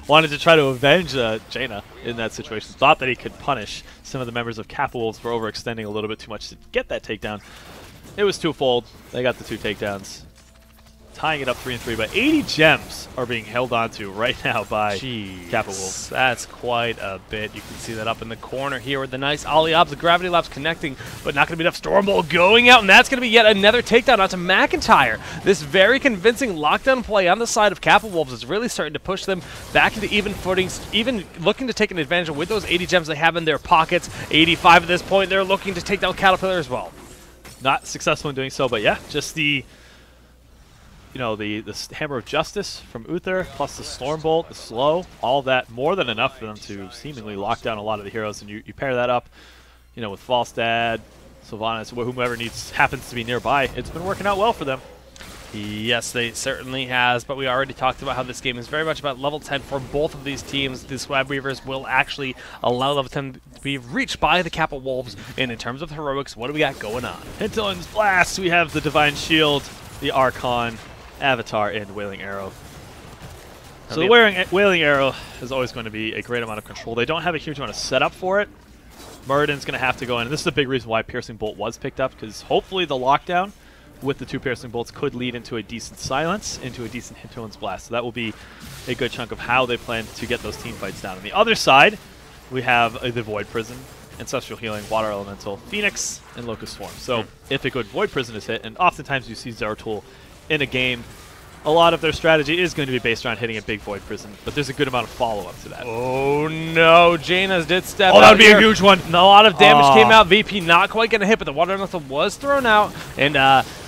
wanted to try to avenge Jaina in that situation. Thought that he could punish some of the members of Kappa Wolves for overextending a little bit too much to get that takedown. It was twofold. They got the 2 takedowns. Tying it up 3-3, but 80 gems are being held onto right now by Kappa Wolves. That's quite a bit. You can see that up in the corner here with the nice Ollie Ops. The Gravity Lap's connecting, but not going to be enough. Stormbolt going out, and that's going to be yet another takedown onto McIntyre. This very convincing lockdown play on the side of Kappa Wolves is really starting to push them back into even footings, even looking to take an advantage with those 80 gems they have in their pockets. 85 at this point. They're looking to take down Caterpillar as well. Not successful in doing so, but yeah, just the Hammer of Justice from Uther, plus the Stormbolt, the slow, all of that, more than enough for them to seemingly lock down a lot of the heroes. And you pair that up, with Falstad, Sylvanas, whomever happens to be nearby. It's been working out well for them. Yes, they certainly has, but we already talked about how this game is very much about level 10 for both of these teams. The Swab Weavers will actually allow level 10 to be reached by the Kappa Wolves. And in terms of heroics, what do we got going on? Hinterland's Blast, we have the Divine Shield, the Archon, Avatar, and Wailing Arrow. So the Wailing Arrow is always going to be a great amount of control. They don't have a huge amount of setup for it. Muradin's going to have to go in, and this is a big reason why Piercing Bolt was picked up, because hopefully the lockdown with the 2 Piercing Bolts could lead into a decent silence, into a decent Hinterland's Blast. So that will be a good chunk of how they plan to get those team fights down. On the other side, we have the Void Prison, Ancestral Healing, Water Elemental, Phoenix, and Locust Swarm. So if a good Void Prison is hit, and oftentimes you see Zeratul in a game, a lot of their strategy is going to be based around hitting a big Void Prison, but there's a good amount of follow-up to that. Oh no, Jaina's did step out. Oh, that would be here. a huge one. A lot of damage came out. VP not quite going to hit, but the Water Elemental was thrown out, and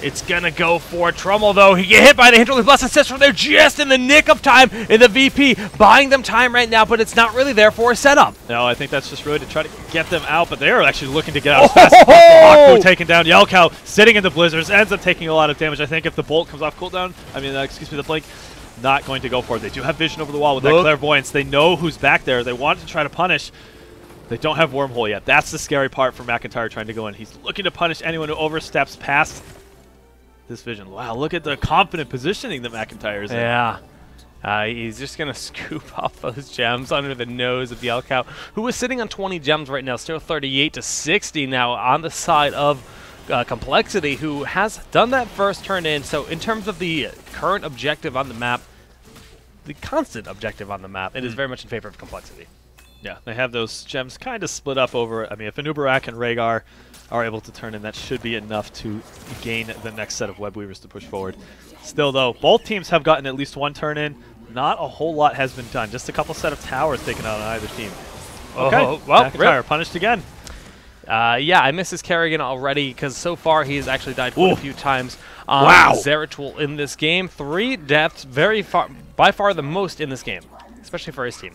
it's going to go for Trummel, though. He get hit by the Hinterland's Blast Ancestral there just in the nick of time, and the VP buying them time right now, but it's not really there for a setup. No, I think that's just really to try to get them out, but they're actually looking to get out as fast as possible. Haku taking down Yelkal, sitting in the blizzards, ends up taking a lot of damage. I think if the bolt comes off cooldown, the blink, not going to go for it. They do have vision over the wall with that clairvoyance. They know who's back there. They want to try to punish. They don't have wormhole yet. That's the scary part for McIntyre trying to go in. He's looking to punish anyone who oversteps past this vision. Wow, look at the confident positioning that McIntyre is in. Yeah. He's just going to scoop off those gems under the nose of Yelkal, who is sitting on 20 gems right now, still 38 to 60 now on the side of compLexity, who has done that first turn in. So in terms of the current objective on the map, the constant objective on the map, it is very much in favor of compLexity. Yeah, they have those gems kind of split up over. I mean, if Anubarak and Rhaegar are able to turn in, that should be enough to gain the next set of Web Weavers to push forward. Still, though, both teams have gotten at least 1 turn in. Not a whole lot has been done. Just a couple set of towers taken out on either team. Okay, well, McIntyre punished again. Yeah, I miss his Kerrigan already because so far he's actually died quite a few times on Zeratul in this game. 3 deaths, by far the most in this game, especially for his team.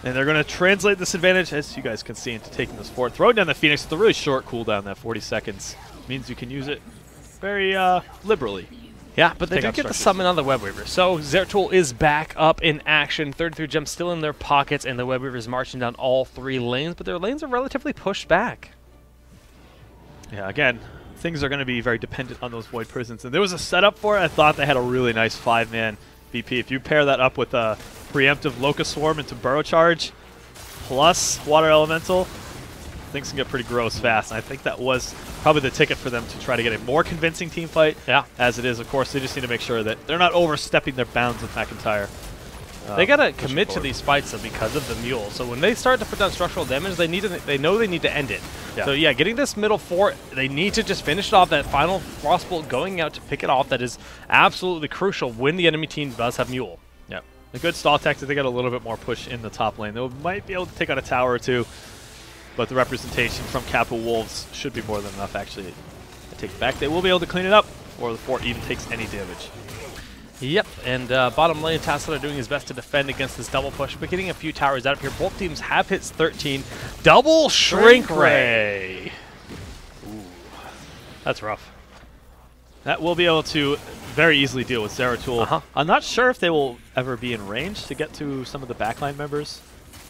And they're going to translate this advantage, as you guys can see, into taking this forward. Throw down the Phoenix with a really short cooldown, that 40 seconds. means you can use it very liberally. Yeah, but they Take do out get to structures. summon on the Web Weaver. So Zeratul is back up in action. 33 gems still in their pockets, and the Web Weaver is marching down all 3 lanes, but their lanes are relatively pushed back. Yeah, again, things are going to be very dependent on those Void Prisons. And there was a setup for it. I thought they had a really nice 5-man VP. If you pair that up with a preemptive Locust Swarm into Burrow Charge, plus Water Elemental, things can get pretty gross fast. And I think that was probably the ticket for them to try to get a more convincing team fight. Yeah. As it is, of course, they just need to make sure that they're not overstepping their bounds with McIntyre. They gotta commit to these fights though because of the mule. So when they start to put down structural damage, they know they need to end it. Yeah. So yeah, getting this middle fort, they need to just finish it off. That final Frostbolt going out to pick it off, that is absolutely crucial when the enemy team does have mule. Yeah. A good stall tactic. They got a little bit more push in the top lane. They might be able to take out a tower or two, but the representation from Kappa Wolves should be more than enough. Actually, I take it back. They will be able to clean it up before the fort even takes any damage. Yep, and bottom lane, Tassadar doing his best to defend against this double push, but getting a few towers out of here. Both teams have hits 13. Double Shrink Ray. Ooh. That's rough. That will be able to very easily deal with Zeratul. I'm not sure if they will ever be in range to get to some of the backline members.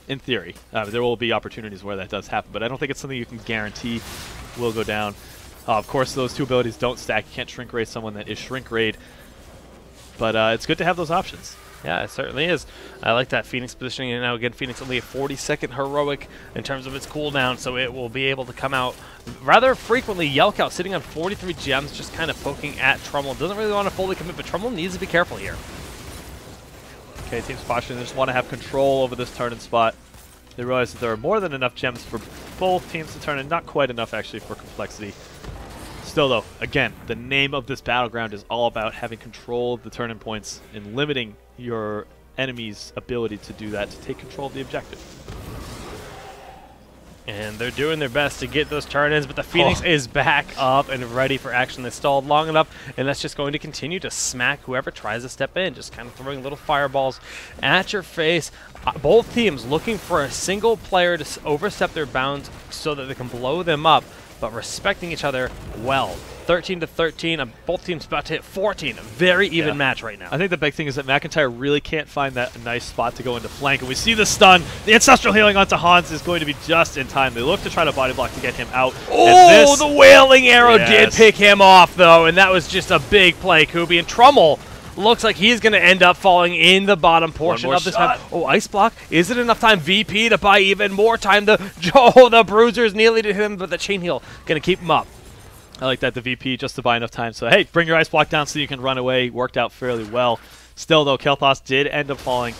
In theory, there will be opportunities where that does happen, but I don't think it's something you can guarantee will go down. Of course, those two abilities don't stack. You can't Shrink Ray someone that is Shrink Rayed. But it's good to have those options. Yeah, it certainly is. I like that Phoenix positioning. And now, again, Phoenix only a 40-second heroic in terms of its cooldown, so it will be able to come out rather frequently. Yelkout sitting on 43 gems, just kind of poking at Trummel. Doesn't really want to fully commit, but Trummel needs to be careful here. Okay, Team Spottion, they just want to have control over this turn and spot. They realize that there are more than enough gems for both teams to turn, and not quite enough, actually, for complexity. Still, though, again, the name of this battleground is all about having control of the turn-in points and limiting your enemy's ability to do that, to take control of the objective. And they're doing their best to get those turn-ins, but the Phoenix is back up and ready for action. They stalled long enough, and that's just going to continue to smack whoever tries to step in, just kind of throwing little fireballs at your face. Both teams looking for a single player to overstep their bounds so that they can blow them up, but respecting each other well. 13-13, both teams about to hit 14. A very even match right now. I think the big thing is that McIntyre really can't find that nice spot to go into flank. And we see the stun. The Ancestral Healing onto Hans is going to be just in time. They look to try to body block to get him out. Oh, the Wailing Arrow did pick him off, though, and that was just a big play, Kubi. And Trummel looks like he's going to end up falling in the bottom portion of this map. Oh, Ice Block. Is it enough time? VP to buy even more time. The Bruisers nearly did him, but the Chain Heal going to keep him up. I like that, the VP, just to buy enough time. So, hey, bring your Ice Block down so you can run away. Worked out fairly well. Still, though, Kel'Thas did end up falling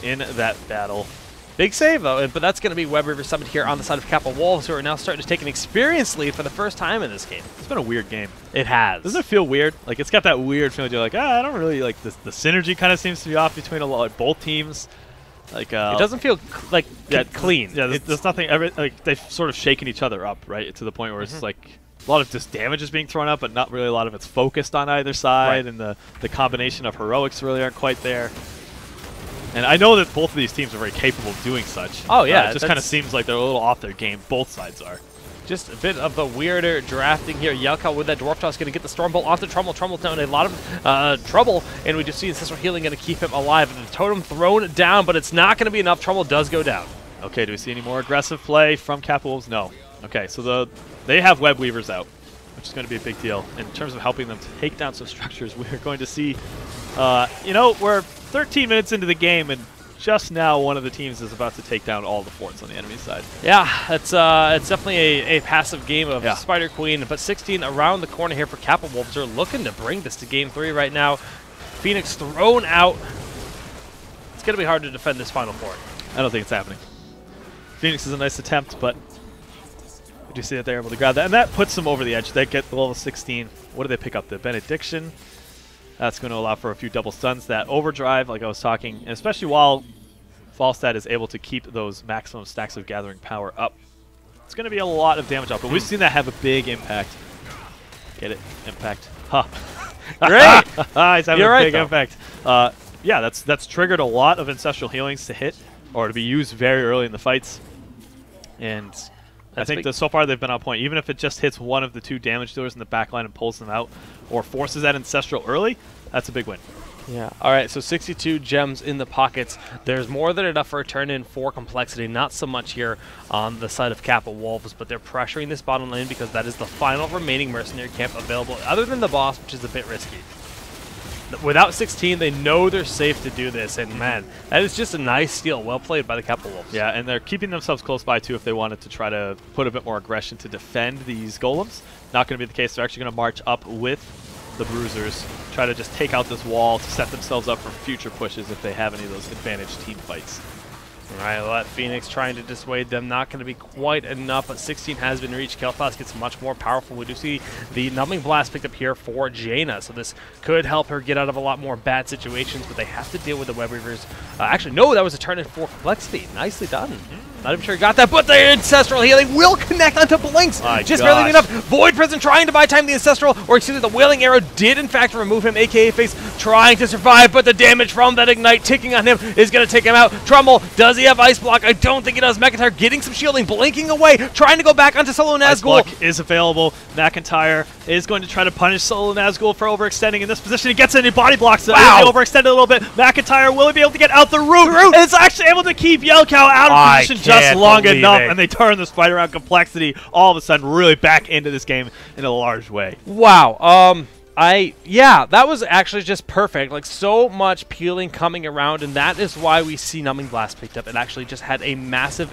in that battle. Big save, though, but that's going to be Web River summoned here on the side of Kappa Wolves, who are now starting to take an experience lead for the first time in this game. It's been a weird game. It has. Doesn't it feel weird? Like, it's got that weird feeling. You're like, I don't really like this. The synergy kind of seems to be off between both teams. Like, it doesn't feel like clean. Yeah, there's nothing. Like, they've sort of shaken each other up, right, to the point where it's like a lot of just damage is being thrown up, but not really a lot of it's focused on either side, and the combination of heroics really aren't quite there. And I know that both of these teams are very capable of doing such. Oh, yeah. It just kind of seems like they're a little off their game. Both sides are. Just a bit of the weirder drafting here. Yelkout with that Dwarf Toss going to get the Stormbolt onto Trummel. Trummel's now in a lot of trouble, and we just see Ancestral Healing going to keep him alive. And the Totem thrown down, but it's not going to be enough. Trummel does go down. Okay, do we see any more aggressive play from Kappa Wolves? No. Okay, so they have Web Weavers out, which is going to be a big deal. In terms of helping them to take down some structures, we're going to see, we're 13 minutes into the game, and just now one of the teams is about to take down all the forts on the enemy side. Yeah, it's definitely a passive game of Spider Queen, but 16 around the corner here for Kappa Wolves. They're looking to bring this to Game 3 right now. Phoenix thrown out. It's going to be hard to defend this final fort. I don't think it's happening. Phoenix is a nice attempt, but we do see that they're able to grab that, and that puts them over the edge. They get level 16. What do they pick up? The Benediction. That's going to allow for a few double stuns. That overdrive, like I was talking, and especially while Falstad is able to keep those maximum stacks of gathering power up, it's going to be a lot of damage up. But we've seen that have a big impact. Get it? Impact. Huh. Great! He's having a big impact. Yeah, that's triggered a lot of Ancestral Healings to hit, or to be used very early in the fights. And I think that so far they've been on point. Even if it just hits one of the 2 damage dealers in the back line and pulls them out, or forces that Ancestral early, that's a big win. Yeah. All right, so 62 gems in the pockets. There's more than enough for a turn-in for complexity. Not so much here on the side of Kappa Wolves, but they're pressuring this bottom lane because that is the final remaining mercenary camp available, other than the boss, which is a bit risky. Without 16, they know they're safe to do this, and man, that is just a nice steal. Well played by the Kappa Wolves. Yeah, and they're keeping themselves close by, too, if they wanted to try to put a bit more aggression to defend these golems. Not going to be the case. They're actually going to march up with the Bruisers, try to just take out this wall to set themselves up for future pushes if they have any of those advantaged team fights. All right, well, that Phoenix trying to dissuade them. Not going to be quite enough, but 16 has been reached. Kel'Thas gets much more powerful. We do see the Numbing Blast picked up here for Jaina, so this could help her get out of a lot more bad situations, but they have to deal with the Web Weavers. Actually, no, that was a turn-in for complexity. Nicely done. Not even sure he got that, but the Ancestral Healing will connect onto Blinks. Just barely enough. Void Prison trying to buy time the Ancestral, or excuse me, the Wailing Arrow did in fact remove him, aka Face trying to survive, but the damage from that Ignite ticking on him is going to take him out. Trumbull, does he have Ice Block? I don't think he does. McIntyre getting some shielding, blinking away, trying to go back onto Solo Nazgul. Ice Block is available. McIntyre is going to try to punish Solo Nazgul for overextending in this position. He gets any body blocks. Wow. Overextended a little bit. McIntyre will he be able to get out the root? It's actually able to keep Yelkow out of position just long enough. And they turn the fight around complexity all of a sudden really back into this game in a large way. Wow. Yeah, that was actually just perfect. Like, so much peeling coming around, and that is why we see Numbing Blast picked up. It actually just had a massive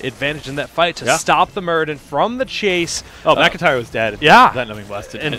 advantage in that fight to stop the Murden from the chase. Oh, McIntyre was dead. Yeah. That Numbing Blast and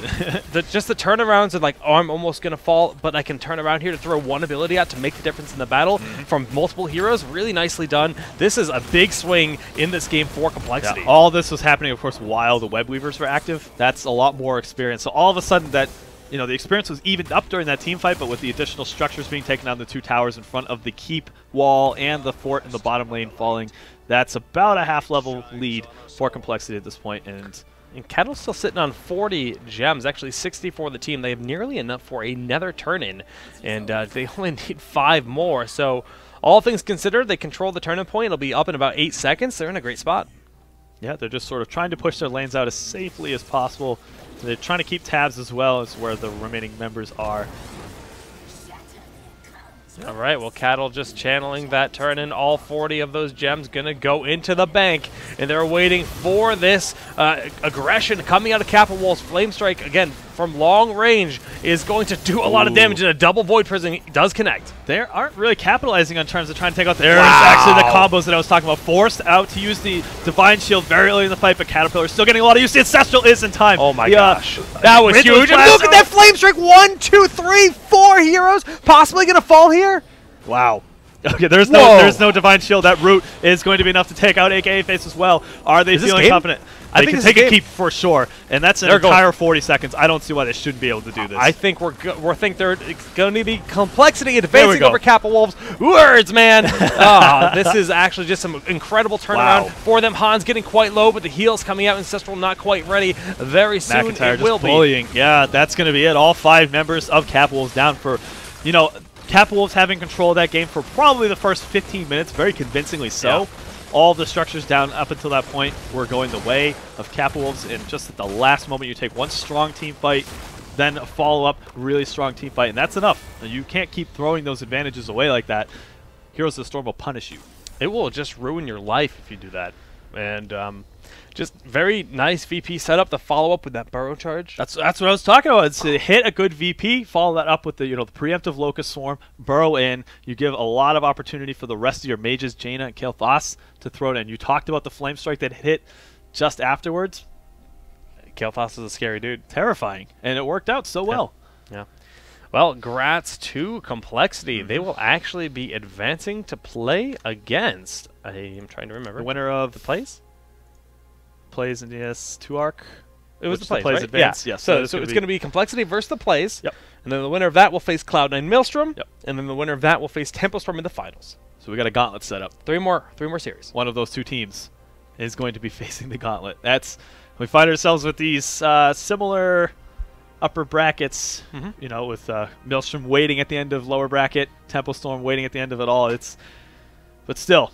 just the turnarounds and like, oh, I'm almost going to fall, but I can turn around here to throw one ability out to make the difference in the battle from multiple heroes. Really nicely done. This is a big swing in this game for complexity. Yeah, all this was happening, of course, while the Web Weavers were active. That's a lot more experience. So all of a sudden that, you know, the experience was evened up during that team fight, but with the additional structures being taken down, the 2 towers in front of the keep wall and the fort in the bottom lane falling, that's about a half-level lead for complexity at this point. And Kettle's still sitting on 40 gems, actually 60 for the team. They have nearly enough for another turn-in, and they only need 5 more. So all things considered, they control the turn-in point. It'll be up in about 8 seconds. They're in a great spot. Yeah, they're just sort of trying to push their lanes out as safely as possible. They're trying to keep tabs as well as where the remaining members are. All right, well, Cattle just channeling that turn in. All 40 of those gems going to go into the bank, and they're waiting for this aggression coming out of Kappa Wolves. Flame Strike, again, from long range is going to do a lot of damage, and a double Void Prison does connect. They aren't really capitalizing on terms of trying to take out the actually the combos that I was talking about. Forced out to use the Divine Shield very early in the fight, but Caterpillar still getting a lot of use. The Ancestral is in time. Oh my gosh. That was huge. And look at that Flame Strike. 1, 2, 3, 4 heroes possibly going to fall here. Wow. Okay, there's no Divine Shield. That root is going to be enough to take out AKA Face as well. Are they feeling confident? They can take a keep for sure, and that's an entire 40 seconds. I don't see why they shouldn't be able to do this. I think they're going to be complexity advancing over Kappa Wolves. Words, man. This is actually just some incredible turnaround for them. Hans getting quite low, but the heals coming out. Ancestral not quite ready. Very soon McIntyre it will just bullying. Yeah, that's going to be it. All 5 members of Kappa Wolves down for, you know, Kappa Wolves having control of that game for probably the first 15 minutes, very convincingly so. Yeah. All of the structures down up until that point were going the way of Kappa Wolves, and just at the last moment you take one strong team fight, then a follow-up really strong team fight, and that's enough. You can't keep throwing those advantages away like that. Heroes of the Storm will punish you. It will just ruin your life if you do that. And just very nice VP setup to follow up with that burrow charge. That's what I was talking about. It's to hit a good VP, follow that up with the the preemptive Locust Swarm, burrow in. You give a lot of opportunity for the rest of your mages, Jaina and Kel'Thas, to throw it in. You talked about the Flame Strike that hit just afterwards. Kel'Thas is a scary dude. Terrifying. And it worked out so well. Yeah. Well, grats to complexity. They will actually be advancing to play against, I am trying to remember. The winner of the plays? Plays in the S2 arc. It was the plays, right? Advance. Yeah. So it's going to be complexity versus the plays. Yep. And then the winner of that will face Cloud9 Maelstrom. Yep. And then the winner of that will face Tempostorm in the finals. So we got a gauntlet set up. Three more series. One of those 2 teams is going to be facing the gauntlet. We find ourselves with these similar upper brackets, you know, with Maelstrom waiting at the end of lower bracket, Tempostorm waiting at the end of it all. But still,